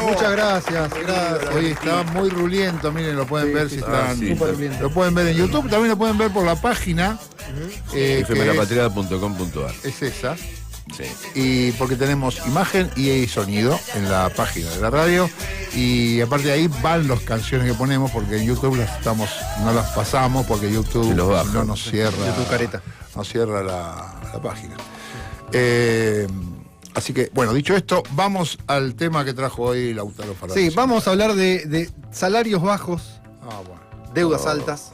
Muchas gracias. Hoy está muy ruliento, miren, lo pueden ver si están. Lo pueden ver en YouTube, también lo pueden ver por la página. fmlapatriada.com.ar. Es esa. Sí. Y porque tenemos imagen y sonido en la página de la radio. Y aparte de ahí van las canciones que ponemos, porque en YouTube no las pasamos, porque YouTube no nos cierra. YouTube careta. Nos cierra la página. Así que, bueno, dicho esto, vamos al tema que trajo hoy Lautaro Faraldo. Sí, vamos a hablar de salarios bajos, deudas altas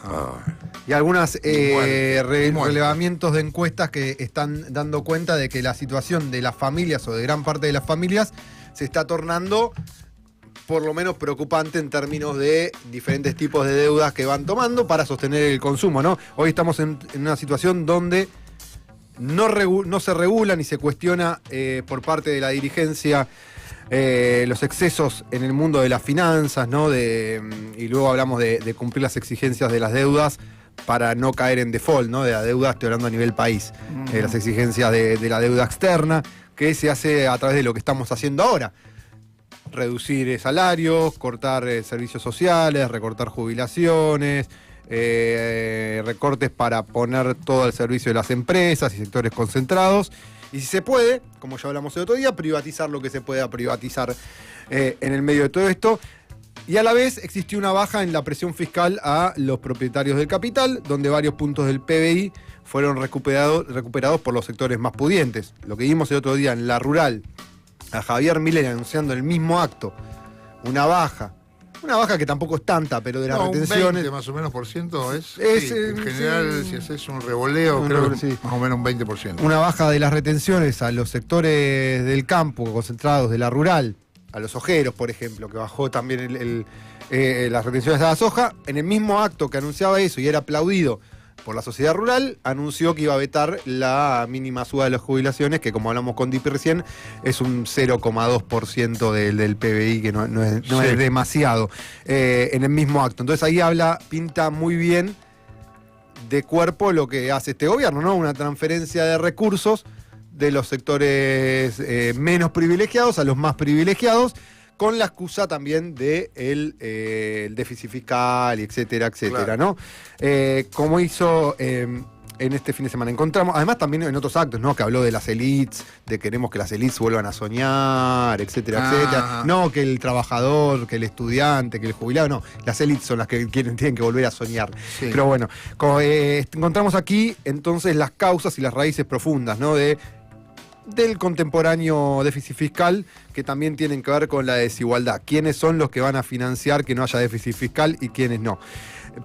y algunas relevamientos de encuestas que están dando cuenta de que la situación de las familias o de gran parte de las familias se está tornando por lo menos preocupante en términos de diferentes tipos de deudas que van tomando para sostener el consumo, ¿no? Hoy estamos en una situación donde no se regula ni se cuestiona por parte de la dirigencia los excesos en el mundo de las finanzas, ¿no? Y luego hablamos de cumplir las exigencias de las deudas para no caer en default, ¿no? De la deuda, estoy hablando a nivel país. Las exigencias de la deuda externa, que se hace a través de lo que estamos haciendo ahora. Reducir salarios, cortar servicios sociales, recortar jubilaciones, recortes para poner todo al servicio de las empresas y sectores concentrados. Y si se puede, como ya hablamos el otro día, privatizar lo que se pueda privatizar en el medio de todo esto. Y a la vez existió una baja en la presión fiscal a los propietarios del capital, donde varios puntos del PBI fueron recuperados por los sectores más pudientes. Lo que vimos el otro día en La Rural, a Javier Milei anunciando en el mismo acto una baja que tampoco es tanta, pero de las retenciones. Un 20 más o menos por ciento es en general, si haces un revoleo, creo que más o menos un 20%. Una baja de las retenciones a los sectores del campo concentrados de La Rural, a los ojeros, por ejemplo, que bajó también las retenciones a la soja. En el mismo acto que anunciaba eso y era aplaudido por la sociedad rural, anunció que iba a vetar la mínima suba de las jubilaciones, que como hablamos con Dipi recién, es un 0,2% del PBI, que no es demasiado, en el mismo acto. Entonces ahí pinta muy bien de cuerpo lo que hace este gobierno, ¿no? Una transferencia de recursos de los sectores menos privilegiados a los más privilegiados, con la excusa también de el déficit fiscal, y etcétera, etcétera, claro. ¿No? Como hizo en este fin de semana. Encontramos, además también en otros actos, ¿no? Que habló de las élites, de queremos que las élites vuelvan a soñar, etcétera, etcétera. No que el trabajador, que el estudiante, que el jubilado, no. Las élites son las que tienen que volver a soñar. Sí. Pero bueno, encontramos aquí entonces las causas y las raíces profundas, ¿no? Del contemporáneo déficit fiscal, que también tienen que ver con la desigualdad. ¿Quiénes son los que van a financiar que no haya déficit fiscal y quiénes no?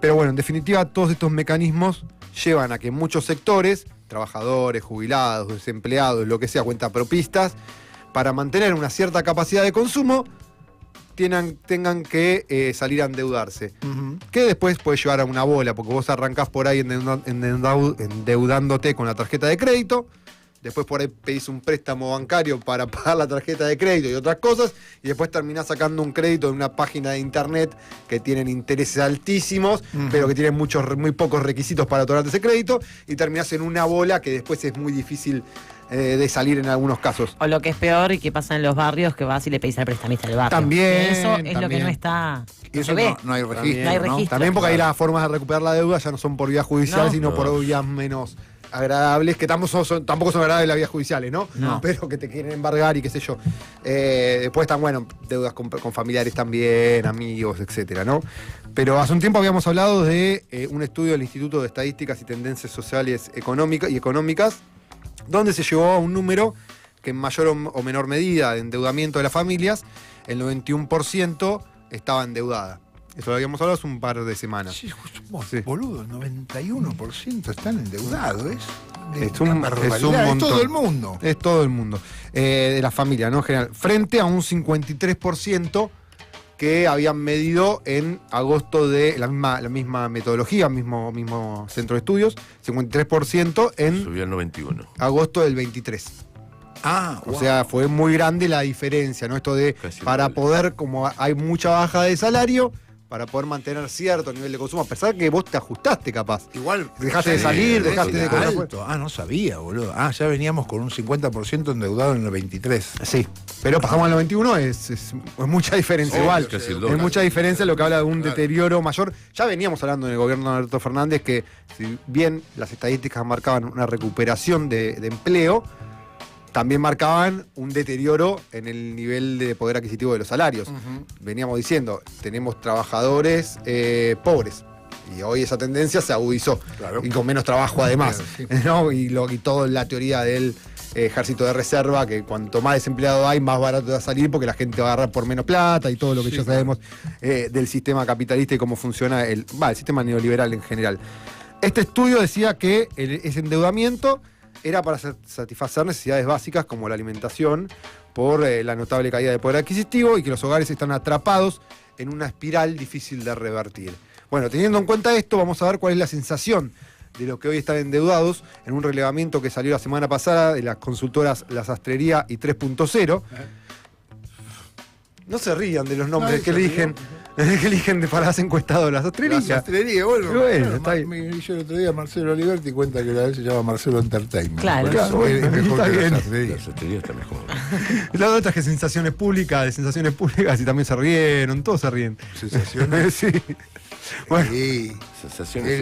Pero bueno, en definitiva, todos estos mecanismos llevan a que muchos sectores, trabajadores, jubilados, desempleados, lo que sea, cuentapropistas, para mantener una cierta capacidad de consumo, tengan que salir a endeudarse. Que después puede llevar a una bola, porque vos arrancás por ahí endeudándote con la tarjeta de crédito. Después por ahí pedís un préstamo bancario para pagar la tarjeta de crédito y otras cosas, y después terminás sacando un crédito de una página de internet que tienen intereses altísimos, pero que tienen muy pocos requisitos para otorgarte ese crédito, y terminás en una bola que después es muy difícil de salir en algunos casos. O lo que es peor y que pasa en los barrios, que vas y le pedís al prestamista del barrio. También. Eso es lo que no está. Y eso no hay registro. No hay registro. También porque ahí las formas de recuperar la deuda ya no son por vía judicial, sino por vías menos agradables, que tampoco son agradables las vías judiciales, ¿no? Pero que te quieren embargar y qué sé yo. Después están, bueno, deudas con familiares también, amigos, etcétera, ¿no? Pero hace un tiempo habíamos hablado de un estudio del Instituto de Estadísticas y Tendencias Sociales y Económicas, donde se llegó a un número que en mayor o menor medida de endeudamiento de las familias, el 91% estaba endeudada. Eso lo habíamos hablado hace un par de semanas. Sí, boludo, el 91% están endeudados. Es todo el mundo. Es todo el mundo. De la familia, ¿no? En general. Frente a un 53% que habían medido en agosto de la misma metodología, mismo centro de estudios, 53% en subió al 91. Agosto del 23. O sea, fue muy grande la diferencia, ¿no? Esto de, para poder, como hay mucha baja de salario, para poder mantener cierto nivel de consumo, a pesar que vos te ajustaste capaz. Igual. Dejaste de salir, dejaste de comer. Alto. No sabía, boludo. Ya veníamos con un 50% endeudado en el 23. Sí, pero pasamos al 91, es mucha diferencia igual. Es mucha diferencia lo que habla de un deterioro mayor. Ya veníamos hablando en el gobierno de Alberto Fernández que, si bien las estadísticas marcaban una recuperación de empleo, también marcaban un deterioro en el nivel de poder adquisitivo de los salarios. Veníamos diciendo, tenemos trabajadores pobres. Y hoy esa tendencia se agudizó. Claro. Y con menos trabajo además. Sí. ¿No? Y toda la teoría del ejército de reserva, que cuanto más desempleado hay, más barato va a salir porque la gente va a agarrar por menos plata y todo lo que ya sabemos del sistema capitalista y cómo funciona el sistema neoliberal en general. Este estudio decía que ese endeudamiento era para satisfacer necesidades básicas como la alimentación por la notable caída de poder adquisitivo y que los hogares están atrapados en una espiral difícil de revertir. Bueno, teniendo en cuenta esto, vamos a ver cuál es la sensación de los que hoy están endeudados en un relevamiento que salió la semana pasada de las consultoras La Sastrería y 3.0. No se rían de los nombres que eligen. Que eligen para las encuestadas de La Sastrería. La Sastrería, bueno está ahí. Yo el otro día Marcelo Oliverti cuenta que la vez se llama Marcelo Entertainment. Claro. Es mejor que bien. La Sastrería. La Sastrería está mejor. La otra es que sensaciones públicas y también se rieron, todos se ríen. Sensaciones. Sí. Bueno, Sensaciones.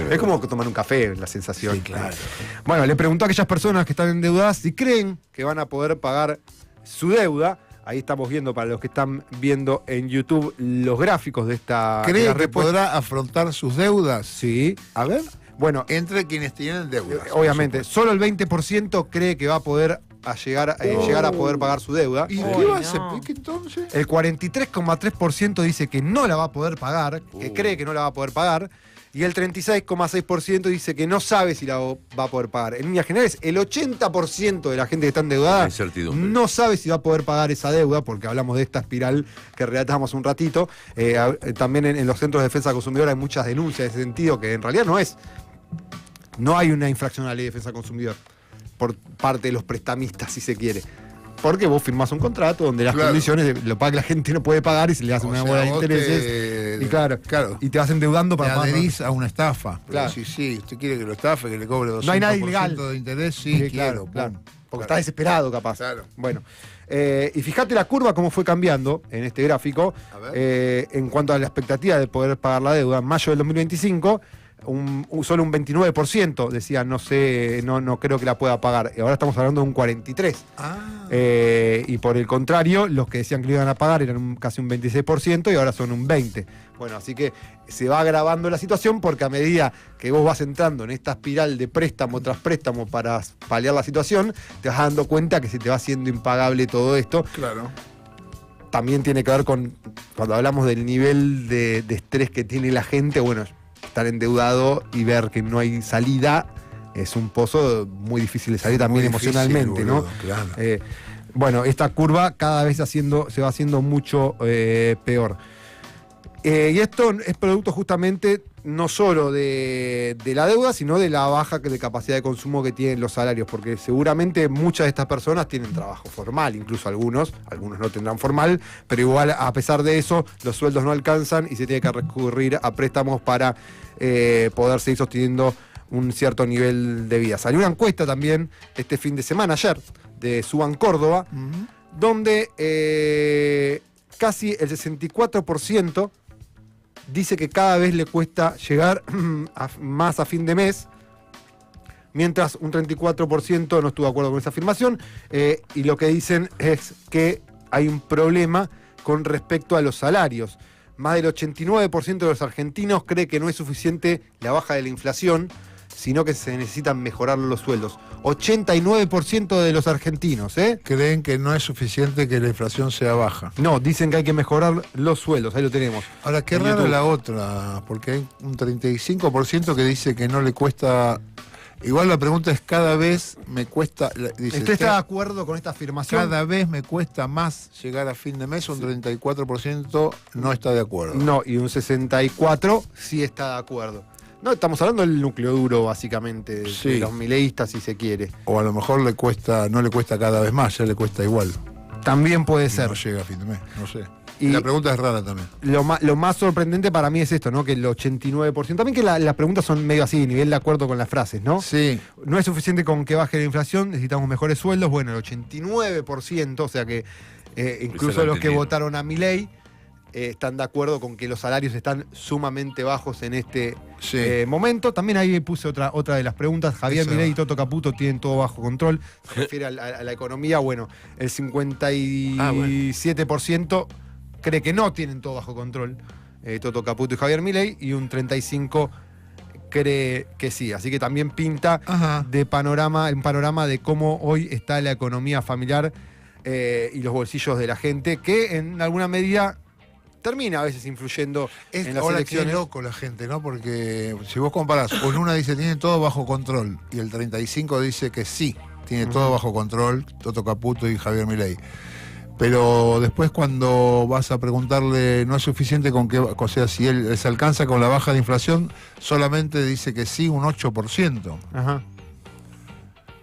es como tomar un café, la sensación. Sí, claro. Bueno, le preguntó a aquellas personas que están endeudadas si creen que van a poder pagar su deuda. Ahí estamos viendo, para los que están viendo en YouTube, los gráficos de esta... ¿Cree que podrá afrontar sus deudas? Sí. A ver. Bueno, entre quienes tienen deudas. Obviamente, solo el 20% cree que va a poder llegar a poder pagar su deuda. ¿Y qué va a hacer? ¿Qué entonces? El 43,3% dice que no la va a poder pagar, que cree que no la va a poder pagar. Y el 36,6% dice que no sabe si la va a poder pagar. En líneas generales, el 80% de la gente que está endeudada no sabe si va a poder pagar esa deuda, porque hablamos de esta espiral que relatamos un ratito. También en los centros de defensa del consumidor hay muchas denuncias en ese sentido, que en realidad no hay una infracción a la ley de defensa del consumidor por parte de los prestamistas, si se quiere. Porque vos firmás un contrato donde las condiciones lo paga, la gente no puede pagar y se le hace una bola de intereses. Y claro, y te vas endeudando para pagar. Te adherís a una estafa. Claro. Sí, usted quiere que lo estafe, que le cobre 200% no hay nada ilegal de interés, sí, claro. Porque está desesperado, capaz. Claro. Bueno, y fíjate la curva cómo fue cambiando en este gráfico en cuanto a la expectativa de poder pagar la deuda. En mayo del 2025, solo un 29% decía no creo que la pueda pagar. Y ahora estamos hablando de un 43%. Y por el contrario, los que decían que lo iban a pagar eran casi un 26% y ahora son un 20%. Bueno, así que se va agravando la situación, porque a medida que vos vas entrando en esta espiral de préstamo tras préstamo para paliar la situación, te vas dando cuenta que se te va haciendo impagable todo esto. Claro. También tiene que ver con, cuando hablamos del nivel de estrés que tiene la gente, bueno, estar endeudado y ver que no hay salida es un pozo muy difícil de salir también emocionalmente, boludo, ¿no? Claro. Bueno, esta curva cada vez se va haciendo mucho peor. Y esto es producto justamente no solo de la deuda, sino de la baja de capacidad de consumo que tienen los salarios, porque seguramente muchas de estas personas tienen trabajo formal, incluso algunos no tendrán formal, pero igual, a pesar de eso, los sueldos no alcanzan y se tiene que recurrir a préstamos para poder seguir sosteniendo un cierto nivel de vida. Salió una encuesta también este fin de semana, ayer, de Suban Córdoba, donde casi el 64% dice que cada vez le cuesta llegar más a fin de mes, mientras un 34% no estuvo de acuerdo con esa afirmación, y lo que dicen es que hay un problema con respecto a los salarios. Más del 89% de los argentinos cree que no es suficiente la baja de la inflación, sino que se necesitan mejorar los sueldos. 89% de los argentinos, creen que no es suficiente que la inflación sea baja. No, dicen que hay que mejorar los sueldos, ahí lo tenemos. Ahora, qué raro la otra, porque hay un 35% que dice que no le cuesta. Igual la pregunta es, cada vez me cuesta. Dice, ¿usted está de acuerdo con esta afirmación? Cada vez me cuesta más llegar a fin de mes, un 34% no está de acuerdo. No, y un 64% sí está de acuerdo. No, estamos hablando del núcleo duro, básicamente, de los mileístas, si se quiere. O a lo mejor no le cuesta cada vez más, ya le cuesta igual. También puede ser. No llega a fin de mes, no sé. Y la pregunta es rara también. Lo más sorprendente para mí es esto, ¿no? Que el 89%, también que las preguntas son medio así, nivel de acuerdo con las frases, ¿no? Sí. No es suficiente con que baje la inflación, necesitamos mejores sueldos. Bueno, el 89%, o sea que incluso los que votaron a Milei están de acuerdo con que los salarios están sumamente bajos en este momento. También ahí puse otra de las preguntas. Javier Milei y Toto Caputo tienen todo bajo control. Se refiere a la economía. Bueno, el 57% cree que no tienen todo bajo control. Toto Caputo y Javier Milei. Y un 35% cree que sí. Así que también pinta un panorama de cómo hoy está la economía familiar y los bolsillos de la gente, que en alguna medida termina a veces influyendo en las elecciones. Qué loco la gente, ¿no? Porque si vos comparás, con una dice tiene todo bajo control y el 35 dice que sí, tiene todo bajo control, Toto Caputo y Javier Milei. Pero después cuando vas a preguntarle, no es suficiente con que, o sea, si él se alcanza con la baja de inflación, solamente dice que sí, un 8%. Ajá.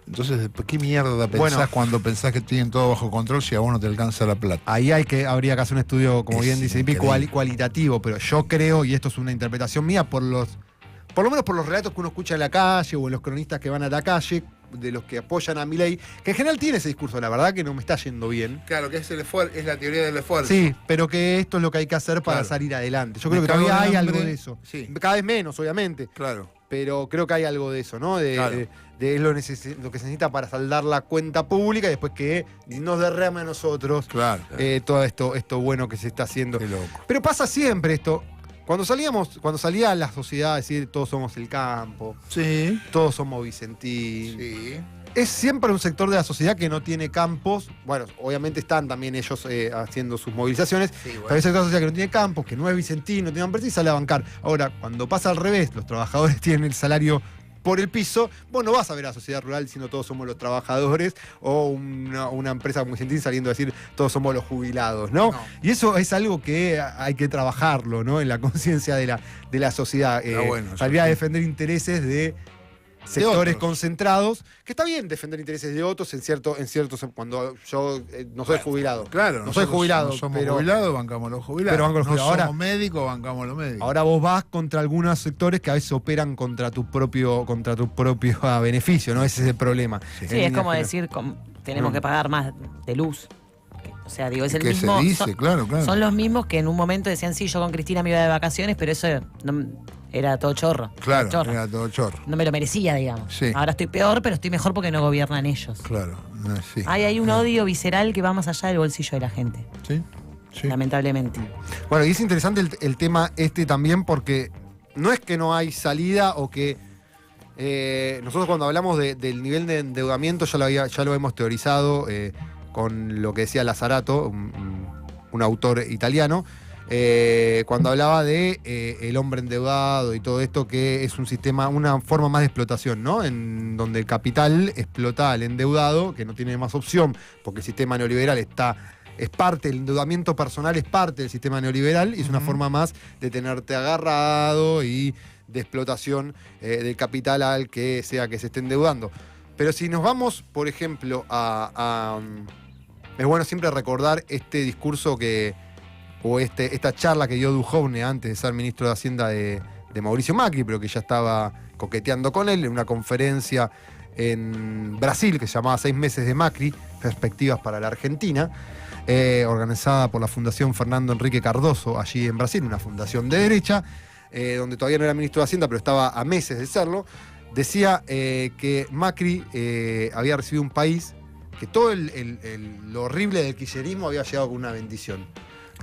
Entonces, ¿qué mierda pensás cuando pensás que tienen todo bajo control si a vos no te alcanza la plata? Ahí habría que hacer un estudio, como bien dice Ipi, cualitativo, pero yo creo, y esto es una interpretación mía, por lo menos por los relatos que uno escucha en la calle o en los cronistas que van a la calle, de los que apoyan a Milei, que en general tiene ese discurso, la verdad que no me está yendo bien. Claro, que es la teoría del esfuerzo. Sí, pero que esto es lo que hay que hacer para salir adelante. Yo creo que todavía hay algo de eso. Sí. Cada vez menos, obviamente. Claro. Pero creo que hay algo de eso, ¿no? De lo que se necesita para saldar la cuenta pública y después que nos derrame a nosotros todo esto bueno que se está haciendo. Qué loco. Pero pasa siempre esto. Cuando salía la sociedad a decir todos somos el campo, todos somos Vicentín, es siempre un sector de la sociedad que no tiene campos. Bueno, obviamente están también ellos haciendo sus movilizaciones, pero hay sector de la sociedad que no tiene campos, que no es Vicentín, no tiene empresa y sale a bancar. Ahora, cuando pasa al revés, los trabajadores tienen el salario por el piso, vos no vas a ver a la sociedad rural diciendo todos somos los trabajadores o una empresa como Vicentín saliendo a decir todos somos los jubilados, ¿no? Y eso es algo que hay que trabajarlo, ¿no? En la conciencia de la sociedad. Salir a defender intereses de sectores concentrados, que está bien defender intereses de otros en ciertos cuando yo no soy jubilado. Claro, no soy jubilado. No somos jubilados, bancamos los jubilados. Pero banco los jubilados. Ahora, somos médicos, bancamos los médicos. Ahora vos vas contra algunos sectores que a veces operan contra tu propio beneficio, ¿no? Ese es el problema. Sí, es como decir, tenemos que pagar más de luz. O sea, digo, es el mismo. Se dice, claro. Son los mismos que en un momento decían, sí, yo con Cristina me iba de vacaciones, pero eso era todo chorro. Claro, era todo chorro. No me lo merecía, digamos. Sí. Ahora estoy peor, pero estoy mejor porque no gobiernan ellos. Claro, sí. Hay un odio visceral que va más allá del bolsillo de la gente. Sí. Lamentablemente. Bueno, y es interesante el tema también porque no es que no hay salida o que nosotros cuando hablamos del nivel de endeudamiento ya lo hemos teorizado con lo que decía Lazzarato, un autor italiano, cuando hablaba de el hombre endeudado y todo esto, que es un sistema, una forma más de explotación, ¿no? En donde el capital explota al endeudado, que no tiene más opción, porque el sistema neoliberal es parte, el endeudamiento personal es parte del sistema neoliberal y es una forma más de tenerte agarrado y de explotación del capital al que sea que se esté endeudando. Pero si nos vamos, por ejemplo, es bueno siempre recordar este discurso esta charla que dio Duhovne antes de ser ministro de Hacienda de Mauricio Macri, pero que ya estaba coqueteando con él en una conferencia en Brasil que se llamaba 6 meses de Macri, Perspectivas para la Argentina, organizada por la Fundación Fernando Enrique Cardoso allí en Brasil, una fundación de derecha, donde todavía no era ministro de Hacienda, pero estaba a meses de serlo. Decía que Macri había recibido un país que todo lo horrible del kirchnerismo había llegado con una bendición,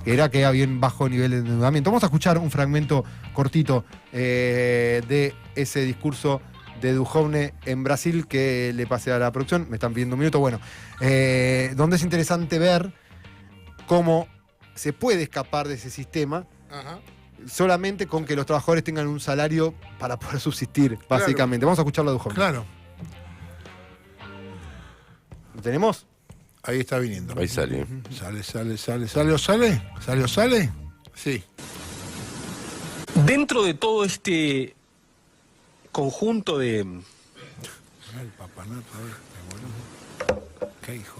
que era que había un bajo nivel de endeudamiento. Vamos a escuchar un fragmento cortito de ese discurso de Duhovne en Brasil que le pasé a la producción. Me están pidiendo un minuto. Bueno, donde es interesante ver cómo se puede escapar de ese sistema solamente con que los trabajadores tengan un salario para poder subsistir, básicamente. Vamos a escucharlo de Duhovne. Claro. ¿Lo tenemos? Ahí está viniendo. Ahí sale. ¿Sale? Sí. Dentro de todo este conjunto de...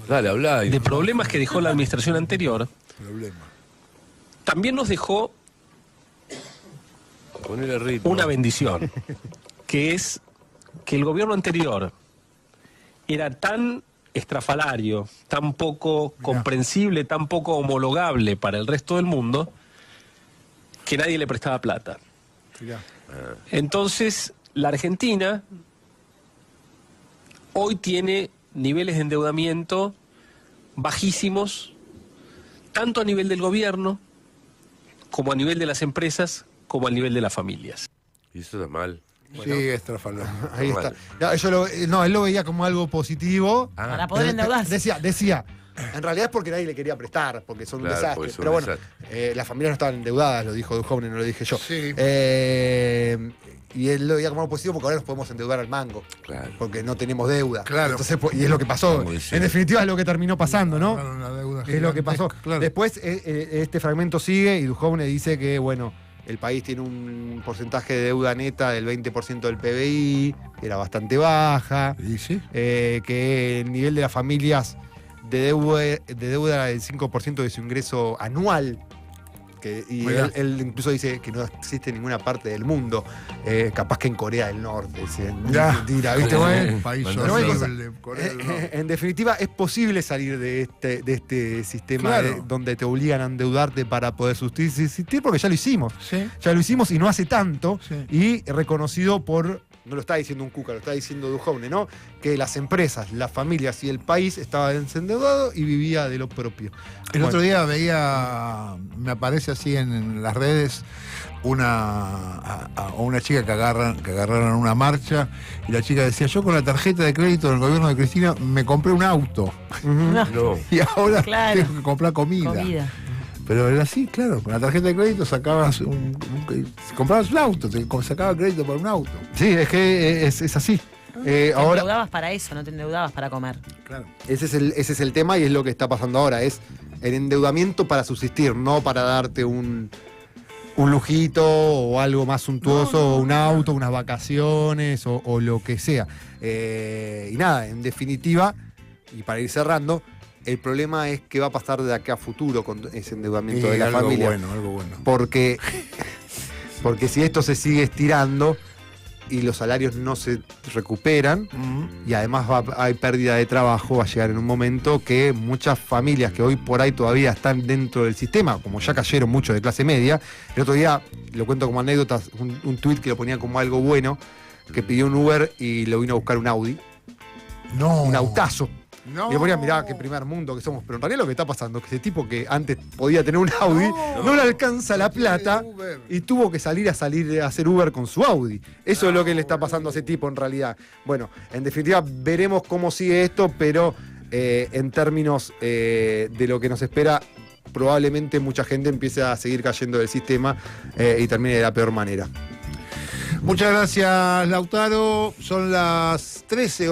Dale, habla. de problemas que dejó la administración anterior, también nos dejó Ponele ritmo. una bendición, que es que el gobierno anterior era tan estrafalario, tan poco comprensible, tan poco homologable para el resto del mundo, que nadie le prestaba plata. Mirá. Entonces, la Argentina hoy tiene niveles de endeudamiento bajísimos, tanto a nivel del gobierno, como a nivel de las empresas, como a nivel de las familias. Y eso está mal. Sí, estrafalario. Ahí está. Bueno. No, él lo veía como algo positivo. Para poder endeudarse. Decía, en realidad es porque nadie le quería prestar, porque son un Claro, desastre. porque son Pero un bueno, las familias no estaban endeudadas, lo dijo Duhovne, no lo dije yo. Sí. Y él lo veía como algo positivo porque ahora nos podemos endeudar al mango. Claro. Porque no tenemos deuda. Claro. Entonces, y es lo que pasó. Como dice. En definitiva es lo que terminó pasando, ¿no? Claro, una deuda Es lo que pasó. gigantesca, claro. Después, este fragmento sigue y Duhovne dice que, bueno, el país tiene un porcentaje de deuda neta del 20% del PBI, que era bastante baja, ¿Y sí? que el nivel de las familias de deuda era del 5% de su ingreso anual. Y Mirá. él incluso dice que no existe en ninguna parte del mundo, capaz que en Corea del Norte. Dice, Ya. mentira, ¿viste? Sí. Bueno, Un país Pero hay horrible, Corea del Norte. en definitiva, es posible salir de este sistema Claro. donde te obligan a endeudarte para poder subsistir, porque ya lo hicimos. Sí. Ya lo hicimos y no hace tanto, Sí. y reconocido por, no lo está diciendo un Cuca, lo está diciendo Duhovne, ¿no? Que las empresas, las familias y el país estaban endeudados y vivía de lo propio. El Bueno, otro día me aparece así en las redes a una chica que agarraron una marcha y la chica decía, yo con la tarjeta de crédito del gobierno de Cristina me compré un auto No. y ahora Claro. tengo que comprar comida. Pero era así, claro, con la tarjeta de crédito sacabas comprabas un auto, sacabas crédito por un auto. Sí, es que es así. Te Ahora, endeudabas para eso, no te endeudabas para comer. Claro. ese es el tema y es lo que está pasando ahora. Es el endeudamiento para subsistir, no para darte un lujito o algo más suntuoso, o un auto, unas vacaciones o lo que sea. Y nada, en definitiva, y para ir cerrando, el problema es qué va a pasar de acá a futuro con ese endeudamiento de la algo familia. bueno, algo bueno. Porque si esto se sigue estirando y los salarios no se recuperan, y además hay pérdida de trabajo, va a llegar en un momento que muchas familias que hoy por ahí todavía están dentro del sistema, como ya cayeron muchos de clase media, el otro día, lo cuento como anécdota, un tuit que lo ponía como algo bueno, que pidió un Uber y lo vino a buscar un Audi, No. un autazo. No. Y yo ponía, mirá, qué primer mundo que somos. Pero en realidad lo que está pasando es que ese tipo que antes podía tener un Audi, no le alcanza la plata Uber. y tuvo que salir a hacer Uber con su Audi. Eso es lo que le está pasando a ese tipo en realidad. Bueno, en definitiva, veremos cómo sigue esto, pero en términos de lo que nos espera, probablemente mucha gente empiece a seguir cayendo del sistema y termine de la peor manera. Muchas gracias, Lautaro. Son las 13 horas.